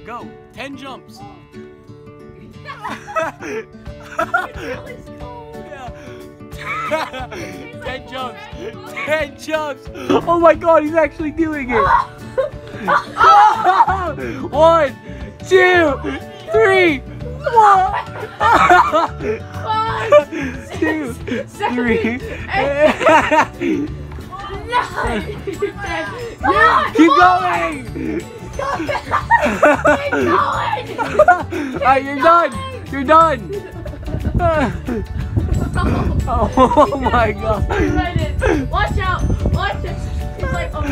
Go. 10 jumps. Yeah. 10 jumps. 10 jumps. Oh my god, he's actually doing it. 1, 2, 3, 1. 2, 3. Keep going. Alright, you're done. You're done. Oh my god. Watch out. Watch out. It's like, oh.